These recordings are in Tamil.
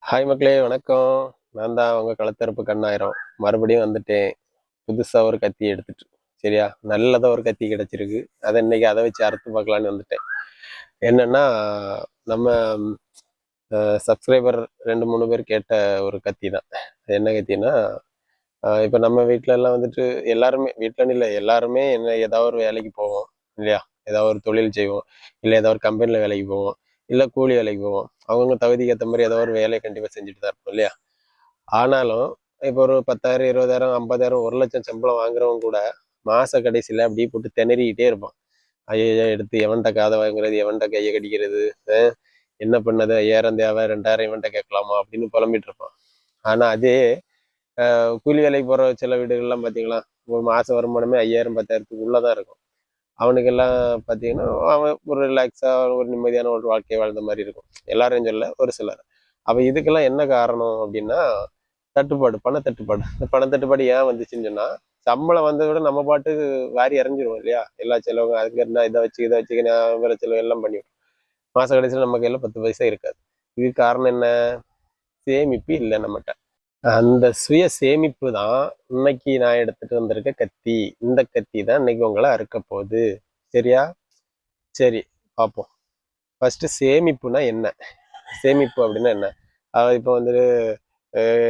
ஹாய் மக்களே, வணக்கம். நான் தான் உங்க களத்தறுப்பு கண்ணாயிரம். மறுபடியும் வந்துட்டேன். புதுசா ஒரு கத்தி எடுத்துட்டு. சரியா? நல்லதா ஒரு கத்தி கிடைச்சிருக்கு. இன்னைக்கு அத வச்சு அறுத்து பார்க்கலான்னு வந்துட்டேன். என்னன்னா, நம்ம சப்ஸ்கிரைபர் 2, 3 பேர் கேட்ட ஒரு கத்தி தான். அது என்ன கத்தின்னா, இப்ப நம்ம வீட்லலாம் வந்துட்டு எல்லாருமே வீட்லன்னு இல்ல, எல்லாருமே ஏதாவது ஒரு வேலைக்கு போவோம். இல்லையா? ஏதாவது ஒரு தொழில் செய்வோம். இல்ல ஏதாவது ஒரு கம்பெனில வேலைக்கு போவோம். இல்ல கூலி வேலைக்கு போவோம். அவங்கவங்க தகுதிக்கு ஏத்த மாரி ஏதோ ஒரு வேலைய கண்டிப்பா செஞ்சுட்டு தான் இருப்போம் இல்லையா? ஆனாலும், இப்போ ஒரு 10,000, 20,000, 50,000, 1,00,000 சம்பளம் வாங்குறவன் கூட, மாச கடைசியில அப்படியே போட்டு திணறிக்கிட்டே இருப்பான். ஐயய்ய! எடுத்து எவன்ட்ட காத வாங்குறது? எவன்ட்ட கைய கடிக்கிறது? அ என்ன பண்ணது? 5,000 தேவை, 2,000 இவன்ட்ட கேட்கலாமா? அப்படின்னு புலம்பிட்டு இருப்பான். ஆனா அதே கூலி வேலைக்கு போற சில வீடுகள்லாம் பார்த்தீங்களா, ஒரு மாச வருமானமே 5,000, 10,000த்துக்கு தான் இருக்கும். அவனுக்கெல்லாம் பார்த்தீங்கன்னா, அவன் ஒரு ரிலாக்ஸா ஒரு நிம்மதியான ஒரு வாழ்க்கை வாழ்ந்த மாரி இருக்கும். எல்லாரையும் சொல்லல, ஒரு சிலர். அப்ப இதுக்கெல்லாம் என்ன காரணம் அப்படின்னா, தட்டுப்பாடு, பணத்தட்டுப்பாடு. இந்த பணத்தட்டுப்பாடு ஏன் வந்துச்சுன்னு சொன்னா, சம்பளம் வந்தத விட நம்ம பாட்டுக்கு வாரி எறிஞ்சிருவோம் இல்லையா? எல்லா செலவும் அதுக்கு என்ன இத வச்சுக்க நான் வேற செலவு எல்லாம் பண்ணிருவோம். மாச கடைசியில நம்ம கையில 10 பைசா இருக்காது. இதுக்கு காரணம் என்ன? சேமிப்பு இல்ல நம்மட்ட. அந்த சுய சேமிப்பு தான் இன்னைக்கு நான் எடுத்துட்டு வந்திருக்க கத்தி. இந்த கத்தி தான் இன்னைக்கு உங்கள அறுக்க போகுது. சரியா? சரி, பார்ப்போம். ஃபர்ஸ்ட்டு சேமிப்புனா என்ன? சேமிப்பு அப்படின்னா என்ன? இப்ப வந்துட்டு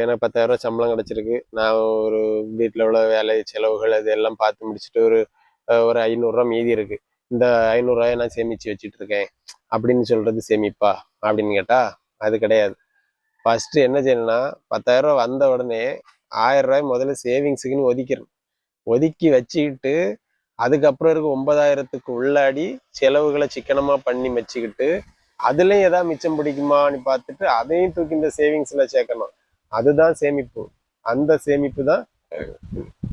எனக்கு 10,000 சம்பளம் கிடைச்சிருக்கு. நான் ஒரு வீட்ல உள்ள வேலை செலவுகள் அது எல்லாம் பார்த்து முடிச்சுட்டு ஒரு ரூ. 500 மீதி இருக்கு. இந்த ரூ. 500 நான் சேமிச்சு வச்சுட்டு இருக்கேன். அப்படின்னு சொல்றது சேமிப்பா? அப்படின்னு கேட்டா, அது கிடையாது. ஃபர்ஸ்ட்டு என்ன செய்யணும்னா, ரூ. 10,000 வந்த உடனே ரூ. 1,000 முதல்ல சேவிங்ஸுக்குன்னு ஒதுக்கிரணும். ஒதுக்கி வச்சுக்கிட்டு, அதுக்கப்புறம் இருக்க 9,000த்துக்கு உள்ளாடி செலவுகள சிக்கனமா பண்ணி வச்சுக்கிட்டு, அதுலயும் ஏதாவது மிச்சம் பிடிக்குமான்னு பார்த்துட்டு, அதையும் தூக்கி இந்த சேவிங்ஸ்ல சேர்க்கணும். அதுதான் சேமிப்பு. அந்த சேமிப்பு தான்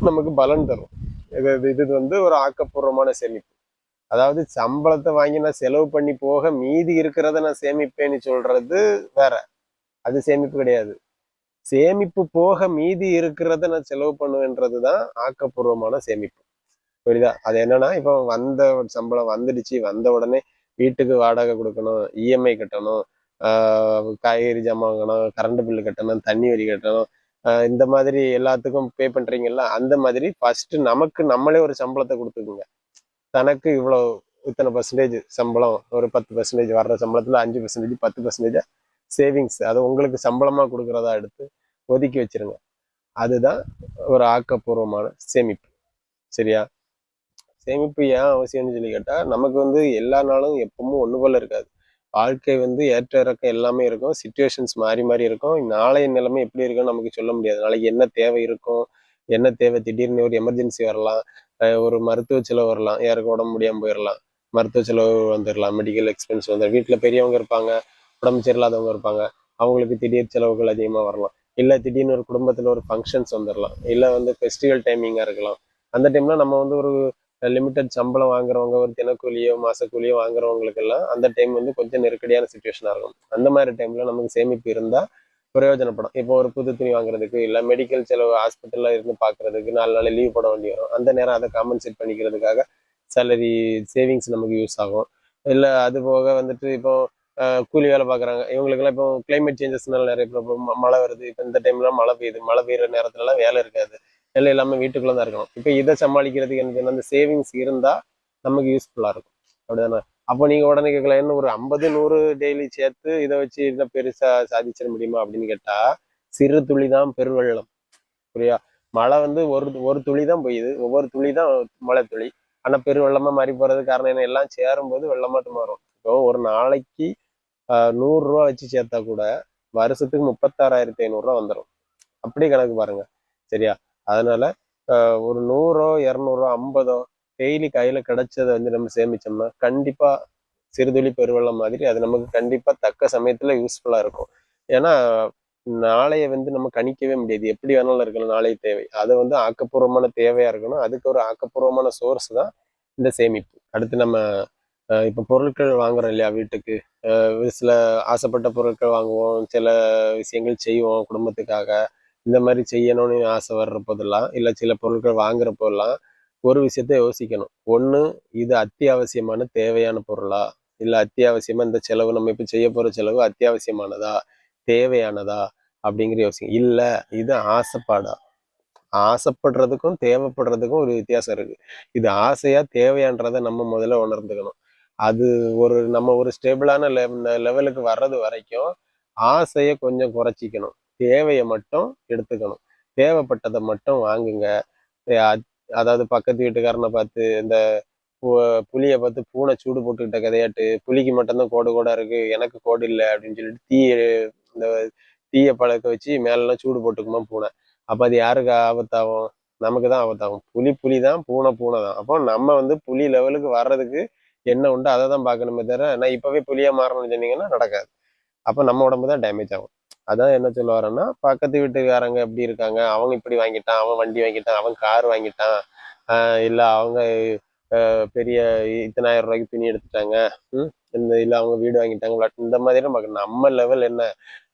நமக்கு பலன் தரும். இது வந்து ஒரு ஆக்கப்பூர்வமான சேமிப்பு. அதாவது சம்பளத்த வாங்கி நான் செலவு பண்ணி போக மீதி இருக்கிறத நான் சேமிப்பேன்னு சொல்றது வேற. அது சேமிப்பு கிடையாது. சேமிப்பு போக மீதி இருக்கிறத நான் செலவு பண்ணுவேன்றது தான் ஆக்கப்பூர்வமான சேமிப்பு. புரியுதா? அது என்னன்னா, இப்போ சம்பளம் வந்துடுச்சு. வந்த உடனே வீட்டுக்கு வாடகை குடுக்கணும், இஎம்ஐ கட்டணும், காய்கறி ஜாமான் வாங்கணும், கரண்ட் பில்லு கட்டணும், தண்ணி வரி கட்டணும். இந்த மாதிரி எல்லாத்துக்கும் பே பண்றீங்கல்ல, அந்த மாதிரி ஃபர்ஸ்ட்டு நமக்கு நம்மளே ஒரு சம்பளத்த குடுத்துக்குங்க. தனக்கு இவ்வளோ இத்தனை பெர்சன்டேஜ் சம்பளம், ஒரு 10% வர்ற சம்பளத்துல 5%, 10% சேவிங்ஸ். அது உங்களுக்கு சம்பளமா குடுக்குறதா எடுத்து ஒதுக்கி வச்சிருங்க. அதுதான் ஒரு ஆக்கப்பூர்வமான சேமிப்பு. சரியா? சேமிப்பு ஏன் அவசியம்னு சொல்லி கேட்டா, நமக்கு வந்து எல்லா நாளும் எப்பவும் ஒண்ணு போல இருக்காது. வாழ்க்கை வந்து ஏற்ற இறக்கம் எல்லாமே இருக்கும். சிச்சுவேஷன்ஸ் மாறி மாறி இருக்கும். நாளைய நிலைமை எப்படி இருக்குன்னு நமக்கு சொல்ல முடியாது. நாளைக்கு என்ன தேவை இருக்கும்? என்ன தேவை? திடீர்னு ஒரு எமர்ஜென்சி வரலாம். ஒரு மருத்துவ செலவு வரலாம். யாருக்கும் உடம்பு முடியாம போயிரலாம். மருத்துவ செலவு வந்துரலாம். மெடிக்கல் எக்ஸ்பென்ஸ் வீட்ல பெரியவங்க இருப்பாங்க. உடம்பு சரியில்லாதவங்க இருப்பாங்க. அவங்களுக்கு திடீர் செலவுகள் அதிகமா வரலாம். இல்ல திடீர்னு ஒரு குடும்பத்துல ஒரு ஃபங்ஷன்ஸ் வந்துரலாம். இல்ல வந்து ஃபெஸ்டிவல் டைமிங்கா இருக்கலாம். அந்த டைம்ல நம்ம வந்து ஒரு லிமிட்டட் சம்பளம் வாங்குறவங்க, ஒரு தினக்கூலியோ, மாசக்கூலியோ வாங்குறவங்களுக்கெல்லாம் அந்த டைம் வந்து கொஞ்சம் நெருக்கடியான சிச்சுவேஷனா இருக்கும். அந்த மாரி டைம்ல நமக்கு சேமிப்பு இருந்தா பிரயோஜனப்படும். இப்போ ஒரு புது துணி வாங்குறதுக்கு, இல்ல மெடிக்கல் செலவு ஹாஸ்பிட்டல்ல இருந்து பார்க்கறதுக்கு 4 நாள் லீவ் போட வேண்டி வரும். அந்த நேரம் அத காம்பன்சேட் பண்ணிக்கிறதுக்காக சேலரி சேவிங்ஸ் நமக்கு யூஸ் ஆகும். இல்ல அது போக வந்துட்டு இப்போ கூலி வேலை பார்க்குறாங்க. இவங்களுக்கெல்லாம் இப்போ கிளைமேட் சேஞ்சஸ்னால நெறைய பேர் இப்போ மழை வருது. இப்ப இந்த டைம்லாம் மழை பெய்யுது. மழை பெய்யுற நேரத்துலலாம் வேலை இருக்காது. வேலை இல்லாம வீட்டுக்குள்ள தான் இருக்கணும். இப்ப இத சமாளிக்கிறதுக்கு எனக்கு என்ன அந்த சேவிங்ஸ் இருந்தா நமக்கு யூஸ்ஃபுல்லா இருக்கும். அப்படிதானே? அப்போ நீங்க உடனே கேட்கலாம், என்ன ஒரு 50, 100 டெய்லி சேர்த்து இத வச்சு என்ன பெருசா சாதிச்சிட முடியுமா? அப்படின்னு கேட்டா, சிறு துளி தான் பெருவெள்ளம். புரியுதா? மழை வந்து ஒரு ஒரு துளி தான் பெய்யுது. ஒவ்வொரு துளி தான் மழை துளி. ஆனா பெருவெள்ளமா மாறி போறதுக்கு காரணம் என்ன? எல்லாம் சேரும்போது வெள்ளமாட்டு மாறும். இப்போ ஒரு நாளைக்கு ரூ. 100 வச்சு சேர்த்தா கூட வருஷத்துக்கு 36,500 வந்துரும். அப்படி கணக்கு பாருங்க. சரியா? அதனால ஒரு 100, 200, 50 டெய்லி கையில கிடைச்சத வந்து நம்ம சேமிச்சோம்னா, கண்டிப்பா சிறுதுளி பெருவெள்ளம் மாதிரி அது நமக்கு கண்டிப்பா தக்க சமயத்துல யூஸ்ஃபுல்லா இருக்கும். ஏன்னா, நாளைய வந்து நம்ம கணிக்கவே முடியாது. எப்படி வேணாலும் இருக்கலாம் நாளைய தேவை. அது வந்து ஆக்கப்பூர்வமான தேவையா இருக்கணும். அதுக்கு ஒரு ஆக்கப்பூர்வமான சோர்ஸ் தான் இந்த சேமிப்பு. அடுத்து நம்ம இப்ப பொருட்கள் வாங்குறோம் இல்லையா வீட்டுக்கு. ஒரு சில ஆசைப்பட்ட பொருட்கள் வாங்குவோம். சில விஷயங்கள் செய்வோம் குடும்பத்துக்காக. இந்த மாரி செய்யணும்னு ஆசை வர்ற போதெல்லாம், இல்ல சில பொருட்கள் வாங்குற போதெல்லாம், ஒரு விஷயத்த யோசிக்கணும். ஒண்ணு இது அத்தியாவசியமான தேவையான பொருளா? இல்ல அத்தியாவசியமா இந்த செலவு நம்ம இப்ப செய்ய போற செலவு அத்தியாவசியமானதா? தேவையானதா அப்படிங்கிற யோசிங்க. இல்ல இது ஆசைப்பாடா? ஆசைப்படுறதுக்கும் தேவைப்படுறதுக்கும் ஒரு வித்தியாசம் இருக்கு. இது ஆசையா தேவையான்றத நம்ம முதல்ல உணர்ந்துக்கணும். அது நம்ம ஒரு ஸ்டேபிளான லெவலுக்கு வர்றது வரைக்கும் ஆசைய கொஞ்சம் குறைச்சிக்கணும். தேவைய மட்டும் எடுத்துக்கணும். தேவைப்பட்டத மட்டும் வாங்குங்க. அ- அதாவது பக்கத்து வீட்டுக்காரனை பார்த்து இந்த பு புலிய பார்த்து பூனை சூடு போட்டுக்கிட்ட கதையாட்டு, புலிக்கு மட்டும் தான் கோடு கோடா இருக்கு. எனக்கு கோடு இல்ல அப்படின்னு சொல்லிட்டு இந்த தீய பழக்க வச்சு மேலெல்லாம் சூடு போட்டுக்குமா பூனை. அப்ப அது யாருக்கு ஆபத்தாகும்? நமக்கு தான் ஆபத்தாகும். புலி புலி தான், பூனை பூனை தான். அப்போ நம்ம வந்து புலி லெவலுக்கு வர்றதுக்கு என்ன உண்டோ அதை தான் பார்க்கணுமே தவிர, நான் இப்பவே புலியா மாறணும்னு சொன்னீங்கன்னா நடக்காது. அப்ப நம்ம உடம்பு தான் டேமேஜ் ஆகும். அதான் என்ன சொல்ல வரேன்னா, பக்கத்து வீட்டுக்காரங்க எப்படி இருக்காங்க, அவங்க இப்படி வாங்கிட்டான், அவன் வண்டி வாங்கிட்டான், அவன் கார் வாங்கிட்டான், இல்ல அவங்க பெரிய இத்தனாயிரம் ரூபாய்க்கு துணி எடுத்துட்டாங்க, இல்ல அவங்க வீடு வாங்கிட்டாங்க, இந்த மாதிரி பார்க்கணும். நம்ம லெவல் என்ன,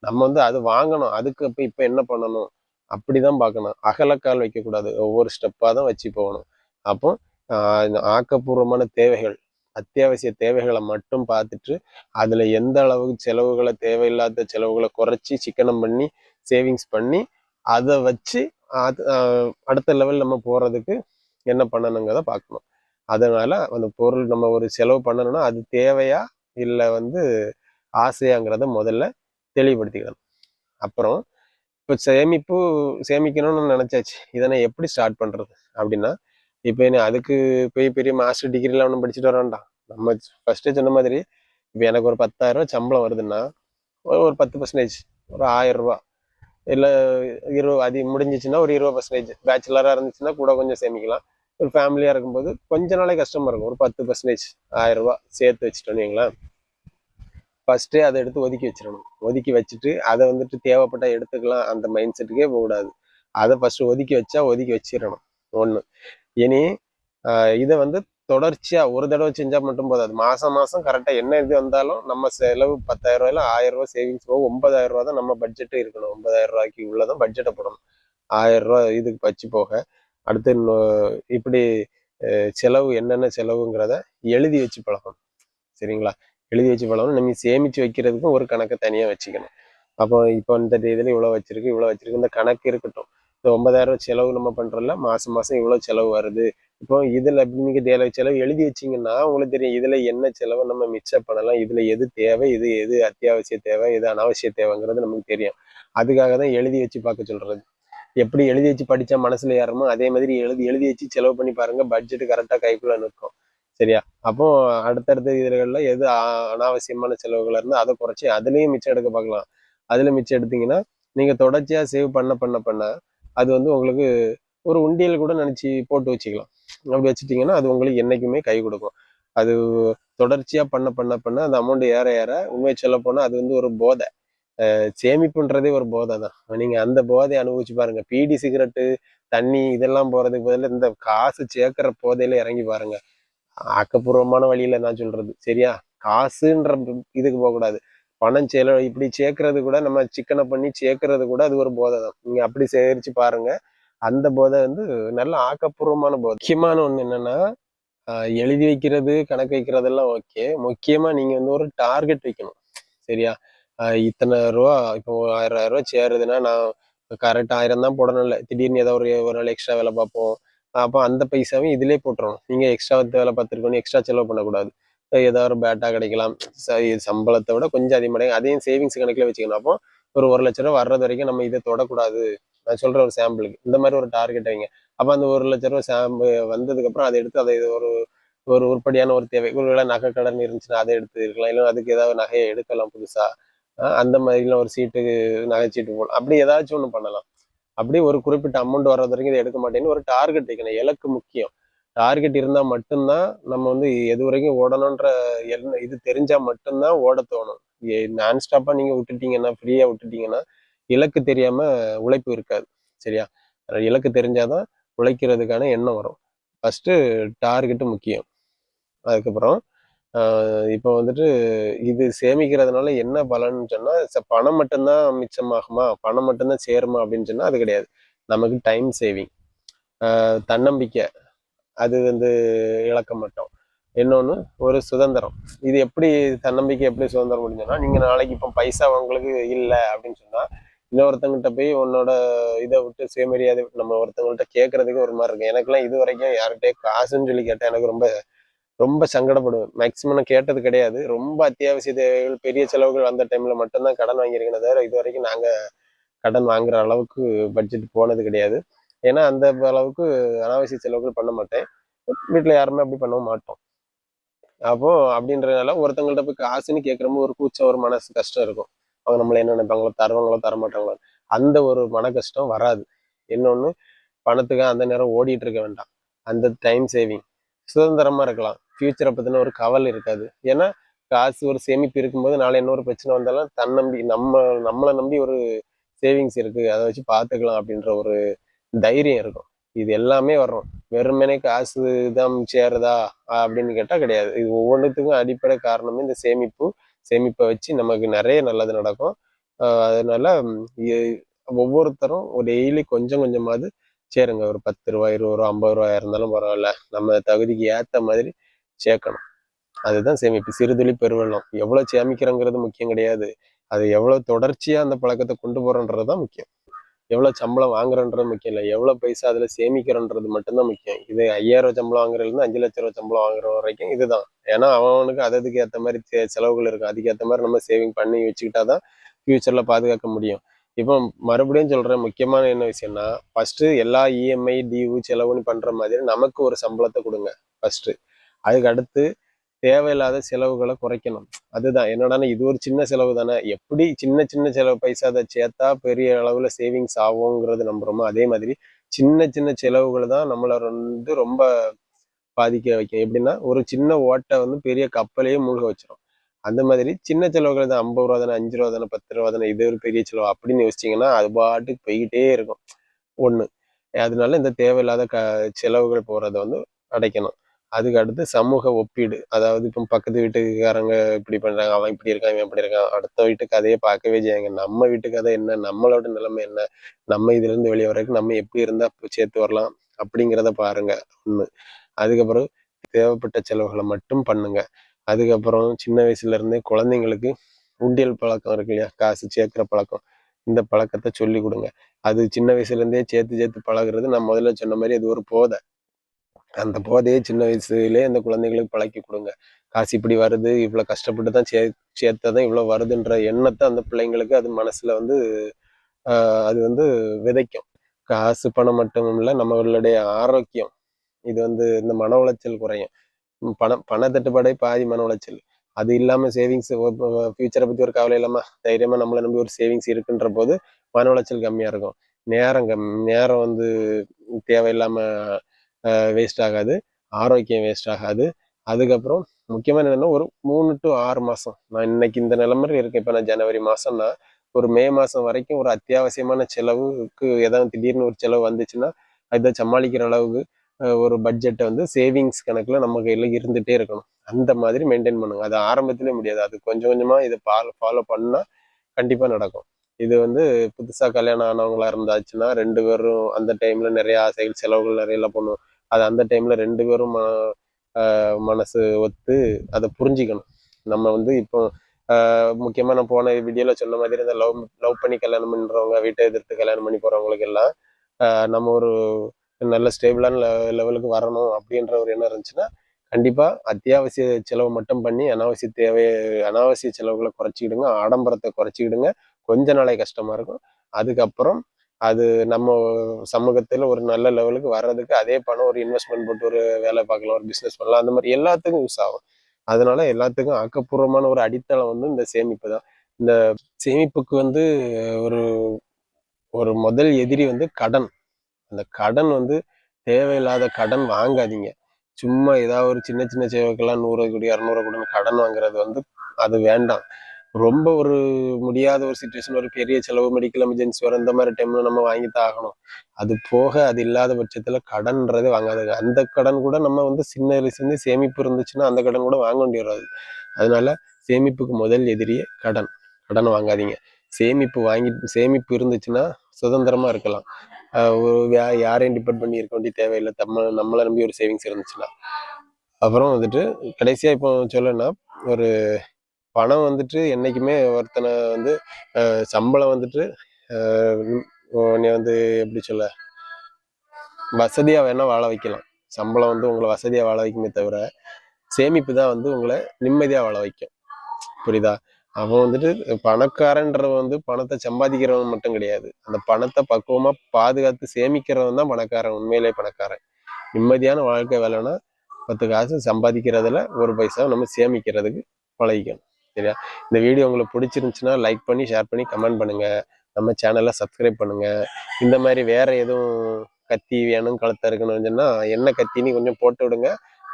நம்ம வந்து அது வாங்கணும், அதுக்கு இப்ப என்ன பண்ணணும் அப்படிதான் பார்க்கணும். அகலக்கால் வைக்கக்கூடாது, ஒவ்வொரு ஸ்டெப்பா தான் வச்சு போகணும். அப்போ இந்த ஆக்கப்பூர்வமான தேவைகள், அத்தியாவசிய தேவைகளை மட்டும் பார்த்துட்டு அதுல எந்த அளவுக்கு செலவுகளை, தேவையில்லாத செலவுகளை குறைச்சி சிக்கனம் பண்ணி சேவிங்ஸ் பண்ணி அதை வச்சு அது அடுத்த லெவல் நம்ம போறதுக்கு என்ன பண்ணணுங்கிறத பார்க்கணும். அதனால அந்த பொருள் நம்ம ஒரு செலவு பண்ணணும்னா அது தேவையா இல்லை வந்து ஆசையாங்கிறத முதல்ல தெளிவுபடுத்திக்கணும். அப்புறம் இப்போ சேமிக்கணும்னு நினைச்சாச்சு, இதை நான் எப்படி ஸ்டார்ட் பண்றது அப்படின்னா, இப்போ என்ன அதுக்கு போய் பெரிய மாஸ்டர் டிகிரிலாம் ஒன்றும் படிச்சுட்டு வர வேண்டாம். நம்ம ஃபர்ஸ்டே சொன்ன மாதிரி இப்போ எனக்கு ஒரு 10,000 சம்பளம் வருதுன்னா ஒரு 10%, ஒரு 1000 ரூபா, இல்லை 20, அது முடிஞ்சிச்சுன்னா ஒரு 20%. பேச்சுலராக இருந்துச்சுன்னா கூட கொஞ்சம் சேமிக்கலாம். ஒரு ஃபேமிலியாக இருக்கும்போது கொஞ்ச நாளைக்கு கஷ்டமாக இருக்கும். ஒரு 10%, 1000 ரூபா சேர்த்து வச்சுட்டோன்னு வைங்களேன். ஃபர்ஸ்டே அதை எடுத்து ஒதுக்கி வச்சிடணும். ஒதுக்கி வச்சுட்டு அதை வந்துட்டு தேவைப்பட்டா எடுத்துக்கலாம் அந்த மைண்ட் செட்டுக்கே போகக்கூடாது. அதை ஃபர்ஸ்ட் ஒதுக்கி வச்சிடணும். ஒன்று. இனி இதை வந்து தொடர்ச்சியா ஒரு தடவை செஞ்சா மட்டும் போதாது. மாசம் மாசம் கரெக்டா என்ன இது வந்தாலும் நம்ம செலவு 10,000 ரூபாயில 1000 ரூபாய் சேவிங்ஸ் போக 9,000 ரூபாய் தான் நம்ம பட்ஜெட் இருக்கணும். 9,000 ரூபாய்க்கு உள்ளதான் பட்ஜெட்டை போடணும். 1000 ரூபாய் இதுக்கு வச்சு போக அடுத்து இப்படி செலவு என்னென்ன செலவுங்கிறத எழுதி வச்சு பழகணும். சரிங்களா? எழுதி வச்சு பழகணும். நம்ம சேமிச்சு வைக்கிறதுக்கும் ஒரு கணக்கை தனியா வச்சுக்கணும். அப்போ இப்போ இந்த இதுல இவ்வளவு வச்சிருக்கு இந்த கணக்கு இருக்கட்டும். இந்த 9,000 செலவு நம்ம பண்றோம்ல, மாசம் மாசம் இவ்வளவு செலவு வருது. இப்போ இதுல நீங்க செலவு எழுதி வச்சீங்கன்னா உங்களுக்கு தெரியும் இதுல என்ன செலவு நம்ம மிச்சம் பண்ணலாம், இதுல எது தேவை, இது எது அத்தியாவசிய தேவை, எது அனாவசிய தேவைங்கிறது நமக்கு தெரியும். அதுக்காக தான் எழுதி வச்சு பார்க்க சொல்றது. எப்படி எழுதி வச்சு படிச்சா மனசுல ஏறமோ அதே மாதிரி எழுதி எழுதி வச்சு செலவு பண்ணி பாருங்க, பட்ஜெட் கரெக்டா கைக்குள்ள நிற்கும். சரியா? அப்போ அடுத்தடுத்த இதுகள்ல எது அனாவசியமான செலவுகள் இருந்தா அதை குறைச்சி அதுலயும் மிச்சம் எடுக்க பார்க்கலாம். அதுல மிச்சம் எடுத்தீங்கன்னா நீங்க தொடர்ச்சியா சேவ் பண்ண பண்ண பண்ண அது வந்து உங்களுக்கு ஒரு உண்டியல் கூட நினைச்சு போட்டு வச்சுக்கலாம். அப்படி வச்சுட்டீங்கன்னா அது உங்களுக்கு என்னைக்குமே கை கொடுக்கும். அது தொடர்ச்சியா பண்ண பண்ண பண்ண அந்த அமௌண்ட் ஏற ஏற உண்மை சொல்ல போனா அது வந்து ஒரு போதை. சேமிப்புன்றதே ஒரு போதை தான். நீங்க அந்த போதையை அனுபவிச்சு பாருங்க. பீடி சிகரெட்டு, தண்ணி இதெல்லாம் போறதுக்கு பதிலா இந்த காசு சேர்க்கிற போதையில இறங்கி பாருங்க. ஆக்கப்பூர்வமான வழியில நான் சொல்றது. சரியா? காசுன்ற இதுக்கு போகக்கூடாது. பணம் செலவு இப்படி சேர்க்கறது கூட நம்ம சிக்கன பண்ணி சேர்க்கறது கூட அது ஒரு போதை தான். நீங்க அப்படி சேகரிச்சு பாருங்க. அந்த போதை வந்து நல்ல ஆக்கப்பூர்வமான போதை. முக்கியமான ஒண்ணு என்னன்னா, எழுதி வைக்கிறது, கணக்கு வைக்கிறதெல்லாம் ஓகே. முக்கியமா நீங்க வந்து ஒரு டார்கெட் வைக்கணும். சரியா? இத்தனை ரூபா இப்போ 1000 சேருதுன்னா நான் கரெக்ட் 1000 தான் போடணும் இல்ல. திடீர்னு ஏதோ ஒரு நாள் எக்ஸ்ட்ரா வேலை பார்ப்போம். அப்போ அந்த பைசாவையும் இதிலே போட்டுறணும். நீங்க எக்ஸ்ட்ரா வேலை பார்த்துருக்கணும், எக்ஸ்ட்ரா செலவு பண்ணக்கூடாது. ஏதாவது ஒரு பேட்டா கிடைக்கலாம். சம்பளத்தை விட கொஞ்சம் அதிகமாக அதையும் சேவிங்ஸ் கணக்கில் வச்சுக்கணும். அப்போ ஒரு 1,00,000 வர்றது வரைக்கும் நம்ம இதை தொடக்கூடாது. நான் சொல்ற ஒரு சாம்பிளுக்கு இந்த மாதிரி ஒரு டார்கெட் வைங்க. அப்போ அந்த 1,00,000 வந்ததுக்கு அப்புறம் அதை எடுத்து அதை ஒரு ஒரு உருப்படியான ஒரு தேவை, ஒருவேளை நகை கடன் இருந்துச்சுன்னா அதை எடுத்து இருக்கலாம். இல்லை அதுக்கு ஏதாவது நகையை எடுக்கலாம் புதுசா. அந்த மாதிரிலாம் ஒரு சீட்டு, நகைச்சீட்டு போடலாம். அப்படி ஏதாச்சும் ஒண்ணு பண்ணலாம். அப்படியே ஒரு குறிப்பிட்ட அமௌண்ட் வர்றது வரைக்கும் இதை எடுக்க மாட்டேன்னு ஒரு டார்கெட் வைக்கணும். இலக்கு முக்கியம். டார்கெட் இருந்தா மட்டும்தான் நம்ம வந்து எது வரைக்கும் ஓடணும்ன்ற இது தெரிஞ்சா மட்டும்தான் ஓட தோணும். நான் ஸ்டாப்பா நீங்க விட்டுட்டீங்கன்னா, ஃப்ரீயா விட்டுட்டீங்கன்னா இலக்கு தெரியாம உழைப்பு இருக்காது. சரியா? இலக்கு தெரிஞ்சாதான் உழைக்கிறதுக்கான எண்ணம் வரும். ஃபர்ஸ்ட் டார்கெட் முக்கியம். அதுக்கப்புறம் இப்போ வந்துட்டு இது சேமிக்கிறதுனால என்ன பலன்னு சொன்னா, பணம் மட்டும்தான் மிச்சமாகுமா? பணம் மட்டும்தான் சேருமா? அப்படின்னு சொன்னா அது கிடையாது. நமக்கு டைம் சேவிங், தன்னம்பிக்கை அது வந்து இழக்க மாட்டோம். இன்னொன்று ஒரு சுதந்திரம். இது எப்படி தன்னம்பிக்கை எப்படி சுதந்திரம் முடிஞ்சோன்னா, நீங்கள் நாளைக்கு இப்போ பைசா உங்களுக்கு இல்லை அப்படின்னு சொன்னால், இன்னொருத்தங்கிட்ட போய் உன்னோட இதை விட்டு சுயமரியாதை நம்ம ஒருத்தவங்கள்ட்ட கேட்கறதுக்கு ஒரு மாதிரி இருக்கும். எனக்கெல்லாம் இது வரைக்கும் யார்கிட்டயே காசுன்னு சொல்லி கேட்டால் எனக்கு ரொம்ப ரொம்ப சங்கடப்படுவேன். மேக்சிமம் நான் கேட்டது கிடையாது. ரொம்ப அத்தியாவசிய தேவைகள், பெரிய செலவுகள் வந்த டைம்ல மட்டும்தான் கடன் வாங்கியிருக்கேனே தவிர, இது வரைக்கும் நாங்கள் கடன் வாங்குற அளவுக்கு பட்ஜெட் போனது கிடையாது. ஏன்னா அந்த அளவுக்கு அனாவசிய செலவுகள் பண்ண மாட்டேன். வீட்டில் யாருமே அப்படி பண்ணவும் மாட்டோம். அப்போ அப்படின்றதுனால ஒருத்தவங்கள்ட்ட போய் காசுன்னு கேட்குறப்போ ஒரு கூச்சம், ஒரு மனசு கஷ்டம் இருக்கும். அவங்க நம்மளை என்ன நினைப்பாங்களோ, தருவாங்களோ தரமாட்டாங்களோ, அந்த ஒரு மன கஷ்டம் வராது. இன்னொன்று, பணத்துக்காக அந்த நேரம் ஓடிட்டு இருக்க வேண்டாம். அந்த டைம் சேவிங், சுதந்திரமா இருக்கலாம். ஃபியூச்சரை பற்றின ஒரு கவலை இருக்காது. ஏன்னா காசு ஒரு சேமிப்பு இருக்கும்போது நாளை இன்னொரு பிரச்சனை வந்தாலும் தன்னம்பி நம்மளை நம்பி ஒரு சேவிங்ஸ் இருக்கு, அதை வச்சு பார்த்துக்கலாம் அப்படின்ற ஒரு தைரியம் இருக்கும். இது எல்லாமே வரும். வெறுமனே காசு தான் சேருதா அப்படின்னு கேட்டா கிடையாது. இது ஒவ்வொன்றுத்துக்கும் அடிப்படை காரணமே இந்த சேமிப்பு. சேமிப்பை வச்சு நமக்கு நிறைய நல்லது நடக்கும். அதனால ஒவ்வொருத்தரும் ஒரு டெய்லி கொஞ்சம் கொஞ்சமாவது சேருங்க. ஒரு 10 ரூபா, 20 ரூபா, 50 ரூபாயா இருந்தாலும் பரவாயில்ல. நம்ம தகுதிக்கு ஏத்த மாதிரி சேர்க்கணும். அதுதான் சேமிப்பு. சிறுதுளி பெருவெள்ளம். எவ்வளவு சேமிக்கிறோங்கிறது முக்கியம் கிடையாது. அது எவ்வளவு தொடர்ச்சியா அந்த பழக்கத்தை கொண்டு போறோன்றதுதான் முக்கியம். எவ்வளவு சம்பளம் வாங்குறன்றது முக்கியம் இல்லை. எவ்வளவு பைசா அதுல சேமிக்கிறன்றது மட்டும்தான் முக்கியம். இது 5000 சம்பளம் வாங்குறதுல 5 லட்சம் சம்பளம் வாங்குற வரைக்கும் இதுதான். ஏன்னா அவனுக்கு அதுக்கு ஏற்ற மாதிரி செலவுகள் இருக்கும். அதுக்கேற்ற மாதிரி நம்ம சேவிங் பண்ணி வச்சுக்கிட்டாதான் ஃபியூச்சர்ல பாதுகாக்க முடியும். இப்போ மறுபடியும் சொல்றேன், முக்கியமான என்ன விஷயம்னா, ஃபர்ஸ்ட் எல்லா இஎம்ஐ டியூ செலவுன்னு பண்ற மாதிரி நமக்கு ஒரு சம்பளத்தை கொடுங்க ஃபர்ஸ்ட். அதுக்கு அடுத்து தேவையில்லாத செலவுகளை குறைக்கணும். அதுதான் என்னடான்னா, இது ஒரு சின்ன செலவு தானே, எப்படி சின்ன சின்ன செலவு பைசா அதை சேர்த்தா பெரிய அளவுல சேவிங்ஸ் ஆகுங்கிறது நம்புறோமோ, அதே மாதிரி சின்ன சின்ன செலவுகள் தான் நம்மளை ரொம்ப பாதிக்க வைக்கும். எப்படின்னா, ஒரு சின்ன ஓட்டை பெரிய கப்பலையே மூழ்க வச்சிரும். அந்த மாதிரி சின்ன செலவுகள் தான். 50 ரூபா தானே, 5 ரூபா தானே, 10 ரூபா தானே, இது ஒரு பெரிய செலவு அப்படின்னு யோசிச்சிங்கன்னா அது பாட்டுக்கு போய்கிட்டே இருக்கும். ஒண்ணு. அதனால இந்த தேவையில்லாத செலவுகள் போறத அடைக்கணும். அதுக்கு அடுத்து சமூக ஒப்பீடு. அதாவது இப்போ பக்கத்து வீட்டுக்காரங்க இப்படி பண்றாங்க, அவன் இப்படி இருக்கான், இவன் இப்படி இருக்கான். அடுத்த வீட்டு கதையை பார்க்கவே செய்யாங்க. நம்ம வீட்டு கதை என்ன, நம்மளோட நிலைமை என்ன, நம்ம இதுல இருந்து வெளியே வர்றதுக்கு நம்ம எப்படி இருந்தா சேர்த்து வரலாம் அப்படிங்கிறத பாருங்க. ஒண்ணு. அதுக்கப்புறம் தேவைப்பட்ட செலவுகளை மட்டும் பண்ணுங்க. அதுக்கப்புறம் சின்ன வயசுல இருந்தே குழந்தைங்களுக்கு உண்டியல் பழக்கம் இருக்கு இல்லையா, காசு சேர்க்கிற பழக்கம். இந்த பழக்கத்தை சொல்லி கொடுங்க. அது சின்ன வயசுல இருந்தே சேர்த்து சேர்த்து பழகுறது, நான் முதல்ல சொன்ன மாதிரி அது ஒரு போதை. அந்த போதையை சின்ன வயசுலயே அந்த குழந்தைங்களுக்கு பழக்கி கொடுங்க. காசு இப்படி வருது, இவ்வளவு கஷ்டப்பட்டு தான் சேர்த்ததான் இவ்வளவு வருதுன்ற எண்ணத்தை அந்த பிள்ளைங்களுக்கு அது மனசுல அது விதைக்கும். காசு பணம் மட்டும் இல்ல, நம்மளுடைய ஆரோக்கியம். இது இந்த மன உளைச்சல் குறையும். பண தட்டுப்பாடே பாதி மன உளைச்சல். அது இல்லாம சேவிங்ஸ், ஃபியூச்சரை பத்தி ஒரு கவலை இல்லாம தைரியமா நம்மளை நம்பி ஒரு சேவிங்ஸ் இருக்குன்ற போது மன உளைச்சல் கம்மியா இருக்கும். நேரம் தேவையில்லாம வேஸ்ட் ஆகாது. ஆரோக்கியம் வேஸ்ட் ஆகாது. அதுக்கப்புறம் முக்கியமான என்னன்னா, ஒரு 3 to 6 மாசம், நான் இன்னைக்கு இந்த நிலைமையில இருக்கேன். இப்ப நான் ஜனவரி மாசம்னா, ஒரு மே மாசம் வரைக்கும் ஒரு அத்தியாவசியமான செலவுக்கு ஏதாவது திடீர்னு ஒரு செலவு வந்துச்சுன்னா அதை சமாளிக்கிற அளவுக்கு ஒரு பட்ஜெட்டை சேவிங்ஸ் கணக்குல நம்ம கையில இருந்துட்டே இருக்கணும். அந்த மாதிரி மெயின்டைன் பண்ணுங்க. அது ஆரம்பத்திலே முடியாது. அது கொஞ்சம் கொஞ்சமா இதை ஃபாலோ பண்ணா கண்டிப்பா நடக்கும். இது புதுசா கல்யாணம் ஆனவங்களா இருந்தாச்சுன்னா 2 பேரும் அந்த டைம்ல நிறைய ஆசைகள், செலவுகள் நிறைய எல்லாம் பண்ணுவோம். அது அந்த டைம்ல 2 பேரும் மனசு ஒத்து அதை புரிஞ்சிக்கணும். நம்ம இப்போ முக்கியமா நான் போன வீடியோல சொன்ன மாதிரி இந்த லவ் லவ் பண்ணி கல்யாணம் பண்றவங்க, வீட்டை எதிர்த்து கல்யாணம் பண்ணி போறவங்களுக்கு எல்லாம் நம்ம ஒரு நல்ல ஸ்டேபிளான லெவலுக்கு வரணும் அப்படின்ற ஒரு எண்ணம் இருந்துச்சுன்னா, கண்டிப்பா அத்தியாவசிய செலவு மட்டும் பண்ணி அனாவசிய செலவுகளை குறைச்சிக்கிடுங்க. ஆடம்பரத்தை குறைச்சிக்கிடுங்க. கொஞ்ச நாளை கஷ்டமா இருக்கும். அதுக்கப்புறம் அது நம்ம சமூகத்துல ஒரு நல்ல லெவலுக்கு வர்றதுக்கு அதே பணம் ஒரு இன்வெஸ்ட்மெண்ட் போட்டு ஒரு வேலை பார்க்கலாம், ஒரு பிசினஸ் பண்ணலாம். அந்த மாதிரி எல்லாத்துக்கும் யூஸ் ஆகும். அதனால எல்லாத்துக்கும் ஆக்கப்பூர்வமான ஒரு அடித்தளம் இந்த சேமிப்பு தான். இந்த சேமிப்புக்கு ஒரு ஒரு முதல் எதிரி கடன். அந்த கடன் தேவையில்லாத கடன் வாங்காதீங்க. சும்மா ஏதாவது ஒரு சின்ன சின்ன சேவைக்கெல்லாம் 100 கோடி 200 கோடி கடன் வாங்குறது அது வேண்டாம். ரொம்ப ஒரு முடியாத ஒரு சுச்சுவேஷன், ஒரு பெரிய செலவு, மெடிக்கல் எமர்ஜென்சி வரும், இந்த மாதிரி டைம்ல நம்ம வாங்கித்தான் ஆகணும். அது போக அது இல்லாத பட்சத்துல கடன்றதே வாங்காதுங்க. அந்த கடன் கூட நம்ம சின்ன வயசுலேருந்து சேமிப்பு இருந்துச்சுன்னா அந்த கடன் கூட வாங்க வேண்டி வராது. அதனால சேமிப்புக்கு முதல் எதிரியே கடன். கடன் வாங்காதீங்க. சேமிப்பு இருந்துச்சுன்னா சுதந்திரமா இருக்கலாம். யாரையும் டிபெண்ட் பண்ணி இருக்க வேண்டிய தேவையில்லை. நம்மளை நம்பி ஒரு சேவிங்ஸ் இருந்துச்சுன்னா. அப்புறம் வந்துட்டு கடைசியாக இப்போ சொல்லணும்னா, ஒரு பணம் வந்துட்டு என்றைக்குமே ஒருத்தனை வந்து சம்பளம் வந்துட்டு உன்னை வந்து எப்படி சொல்ல, வசதியாக வேணால் வாழ வைக்கலாம். சம்பளம் வந்து உங்களை வசதியாக வாழ வைக்குமே தவிர, சேமிப்பு தான் வந்து உங்களை நிம்மதியாக வாழ வைக்கும். புரியுதா? அவன் வந்துட்டு பணக்காரன்றவன் வந்து பணத்தை சம்பாதிக்கிறவன் மட்டும் கிடையாது. அந்த பணத்தை பக்குவமா பாதுகாத்து சேமிக்கிறவன் தான் பணக்காரன், உண்மையிலே பணக்காரன். நிம்மதியான வாழ்க்கை வேலைன்னா 10 காசு சம்பாதிக்கிறதுல 1 பைசா நம்ம சேமிக்கிறதுக்கு பழகிக்கணும். சரியா? இந்த வீடியோ உங்களுக்கு பிடிச்சிருந்துச்சுன்னா லைக் பண்ணி, ஷேர் பண்ணி, கமெண்ட் பண்ணுங்க. நம்ம சேனலை சப்ஸ்கிரைப் பண்ணுங்க. இந்த மாதிரி வேற எதுவும் கத்தி வேணும், கழுத்தா இருக்கணும்னு சொன்னா என்ன கத்தின்னு கொஞ்சம் போட்டு விடுங்க.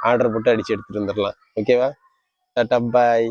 ஆர்டர் போட்டு அடிச்சு எடுத்துட்டு வந்துடலாம். ஓகேவா? டாட்டா பாய்.